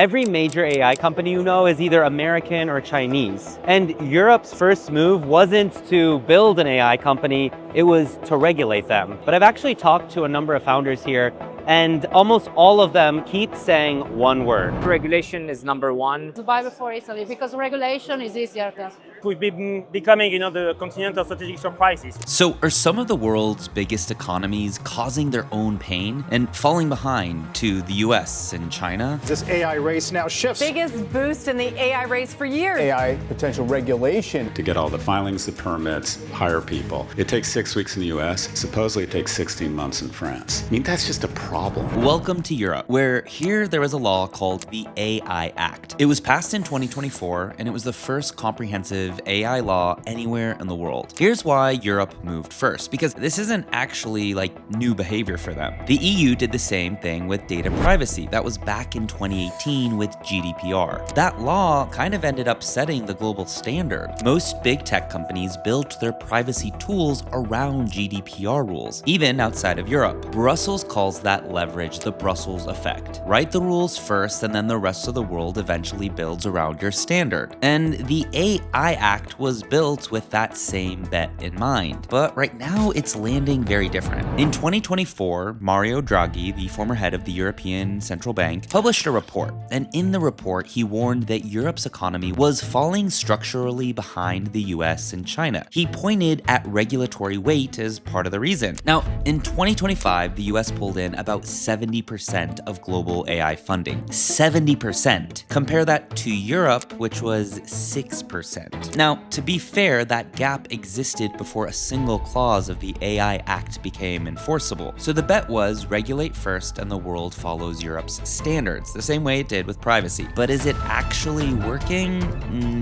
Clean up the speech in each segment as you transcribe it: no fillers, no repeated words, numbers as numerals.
Every major AI company you know is either American or Chinese. And Europe's first move wasn't to build an AI company, it was to regulate them. But I've actually talked to a number of founders here, and almost all of them keep saying one word. Regulation is number one. Dubai before Italy, because regulation is easier than. We've been becoming, the continent of strategic surprises. So are some of the world's biggest economies causing their own pain and falling behind to the US and China? This AI race now shifts. Biggest boost in the AI race for years. AI potential regulation. To get all the filings, the permits, hire people. It takes 6 weeks in the US. Supposedly it takes 16 months in France. I mean, that's just a problem. Welcome to Europe, where here there is a law called the AI Act. It was passed in 2024, and it was the first comprehensive AI law anywhere in the world. Here's why Europe moved first, because this isn't actually like new behavior for them. The EU did the same thing with data privacy. That was back in 2018 with GDPR. That law kind of ended up setting the global standard. Most big tech companies built their privacy tools around GDPR rules, even outside of Europe. Brussels calls that leverage the Brussels effect. Write the rules first, and then the rest of the world eventually builds around your standard. And the AI Act was built with that same bet in mind. But right now, it's landing very different. In 2024, Mario Draghi, the former head of the European Central Bank, published a report. And in the report, he warned that Europe's economy was falling structurally behind the US and China. He pointed at regulatory weight as part of the reason. Now, in 2025, the US pulled in about 70% of global AI funding. 70%. Compare that to Europe, which was 6%. Now, to be fair, that gap existed before a single clause of the AI Act became enforceable. So the bet was regulate first and the world follows Europe's standards, the same way it did with privacy. But is it actually working?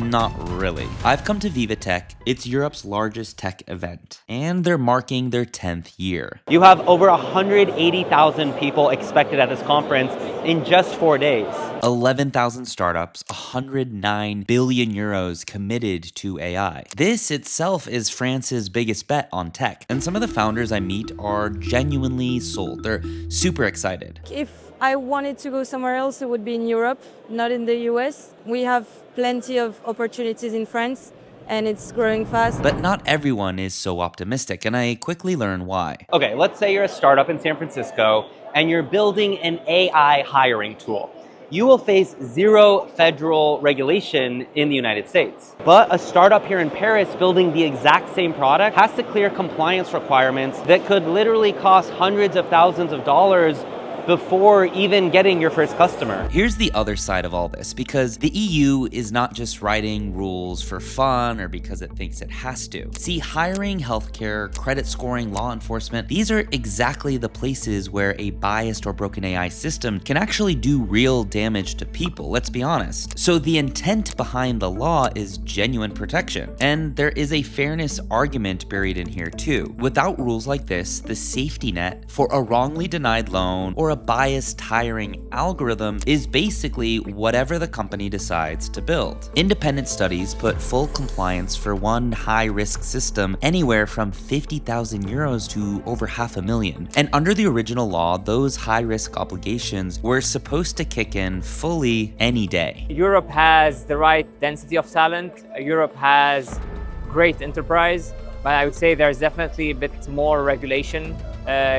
Not really. I've come to VivaTech. It's Europe's largest tech event, and they're marking their 10th year. You have over 180,000 people expected at this conference in just 4 days. 11,000 startups, 109 billion euros committed to AI. This itself is France's biggest bet on tech, and some of the founders I meet are genuinely sold. They're super excited. If I wanted to go somewhere else, it would be in Europe, not in the US. We have plenty of opportunities in France, and it's growing fast. But not everyone is so optimistic, and I quickly learn why. Okay, let's say you're a startup in San Francisco and you're building an AI hiring tool. You will face zero federal regulation in the United States. But a startup here in Paris building the exact same product has to clear compliance requirements that could literally cost hundreds of thousands of dollars before even getting your first customer. Here's the other side of all this, because the EU is not just writing rules for fun or because it thinks it has to. See, hiring, healthcare, credit scoring, law enforcement, these are exactly the places where a biased or broken AI system can actually do real damage to people, let's be honest. So the intent behind the law is genuine protection. And there is a fairness argument buried in here too. Without rules like this, the safety net for a wrongly denied loan or a biased hiring algorithm is basically whatever the company decides to build. Independent studies put full compliance for one high-risk system anywhere from 50,000 euros to over $500,000. And under the original law, those high-risk obligations were supposed to kick in fully any day. Europe has the right density of talent. Europe has great enterprise, but I would say there's definitely a bit more regulation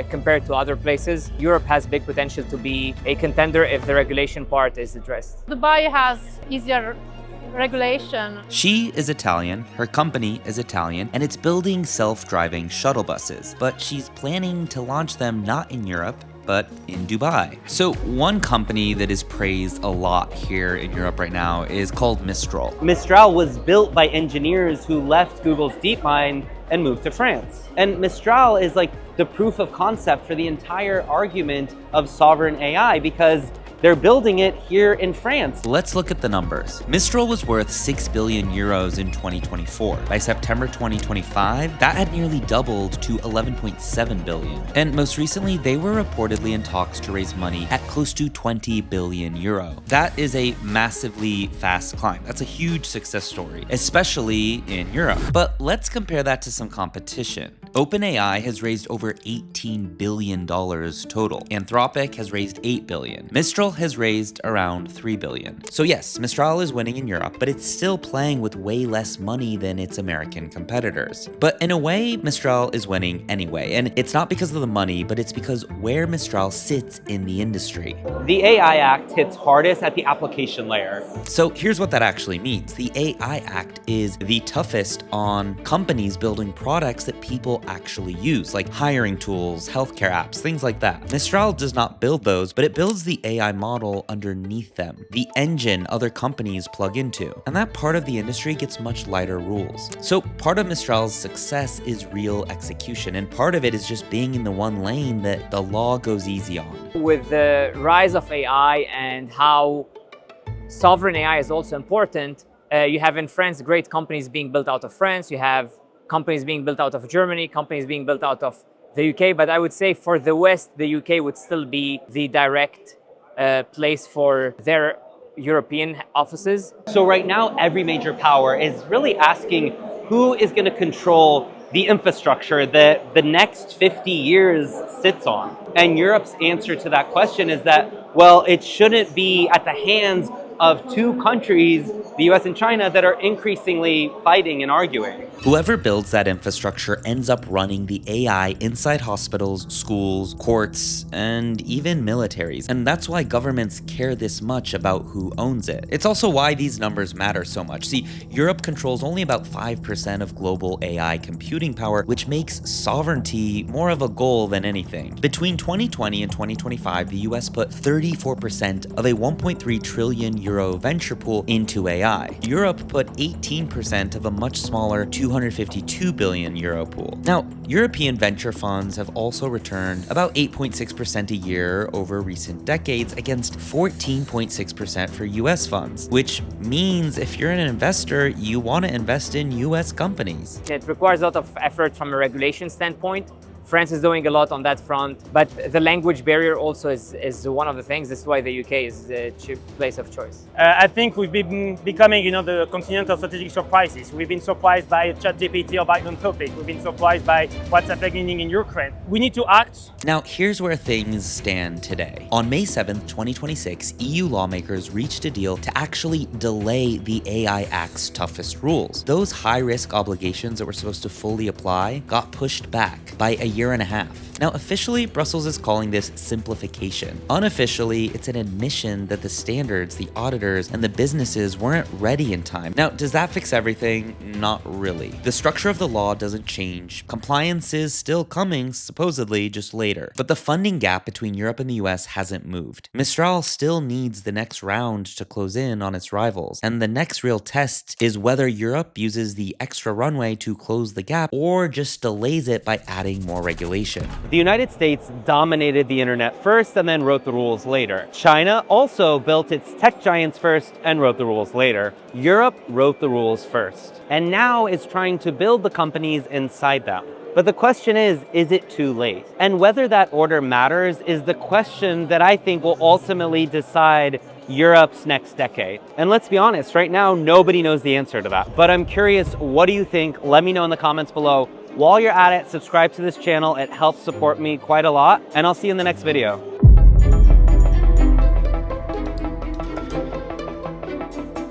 compared to other places. Europe has big potential to be a contender if the regulation part is addressed. Dubai has easier regulation. She is Italian, her company is Italian, and it's building self-driving shuttle buses. But she's planning to launch them not in Europe, but in Dubai. So one company that is praised a lot here in Europe right now is called Mistral. Mistral was built by engineers who left Google's DeepMind and moved to France. And Mistral is like the proof of concept for the entire argument of sovereign AI, because they're building it here in France. Let's look at the numbers. Mistral was worth 6 billion euros in 2024. By September 2025, that had nearly doubled to 11.7 billion. And most recently, they were reportedly in talks to raise money at close to 20 billion euro. That is a massively fast climb. That's a huge success story, especially in Europe. But let's compare that to some competition. OpenAI has raised over $18 billion total. Anthropic has raised $8 billion. Mistral Mistral has raised around 3 billion. So yes, Mistral is winning in Europe, but it's still playing with way less money than its American competitors. But in a way, Mistral is winning anyway, and it's not because of the money, but it's because where Mistral sits in the industry. The AI Act hits hardest at the application layer. So here's what that actually means. The AI Act is the toughest on companies building products that people actually use, like hiring tools, healthcare apps, things like that. Mistral does not build those, but it builds the AI model underneath them, the engine other companies plug into. And that part of the industry gets much lighter rules. So part of Mistral's success is real execution, and part of it is just being in the one lane that the law goes easy on. With the rise of AI and how sovereign AI is also important, you have in France great companies being built out of France, you have companies being built out of Germany, companies being built out of the UK, but I would say for the West, the UK would still be the direct place for their European offices. So right now, every major power is really asking who is going to control the infrastructure that the next 50 years sits on. And Europe's answer to that question is that, well, it shouldn't be at the hands of two countries, the US and China, that are increasingly fighting and arguing. Whoever builds that infrastructure ends up running the AI inside hospitals, schools, courts, and even militaries. And that's why governments care this much about who owns it. It's also why these numbers matter so much. See, Europe controls only about 5% of global AI computing power, which makes sovereignty more of a goal than anything. Between 2020 and 2025, the US put 34% of a 1.3 trillion euro venture pool into AI. Europe put 18% of a much smaller 252 billion euro pool. Now, European venture funds have also returned about 8.6% a year over recent decades against 14.6% for US funds, which means if you're an investor, you want to invest in US companies. It requires a lot of effort from a regulation standpoint. France is doing a lot on that front, but the language barrier also is one of the things. This is why the UK is the place of choice. I think we've been becoming, the continent of strategic surprises. We've been surprised by ChatGPT or by Anthropic. We've been surprised by what's happening in Ukraine. We need to act. Now, here's where things stand today. On May 7th, 2026, EU lawmakers reached a deal to actually delay the AI Act's toughest rules. Those high-risk obligations that were supposed to fully apply got pushed back by a year and a half. Now, officially, Brussels is calling this simplification. Unofficially, it's an admission that the standards, the auditors, and the businesses weren't ready in time. Now, does that fix everything? Not really. The structure of the law doesn't change. Compliance is still coming, supposedly, just later. But the funding gap between Europe and the US hasn't moved. Mistral still needs the next round to close in on its rivals. And the next real test is whether Europe uses the extra runway to close the gap or just delays it by adding more regulation. The United States dominated the internet first and then wrote the rules later. China also built its tech giants first and wrote the rules later. Europe wrote the rules first, and now is trying to build the companies inside them. But the question is it too late? And whether that order matters is the question that I think will ultimately decide Europe's next decade. And let's be honest, right now, nobody knows the answer to that. But I'm curious, what do you think? Let me know in the comments below. While you're at it, subscribe to this channel. It helps support me quite a lot, and I'll see you in the next video.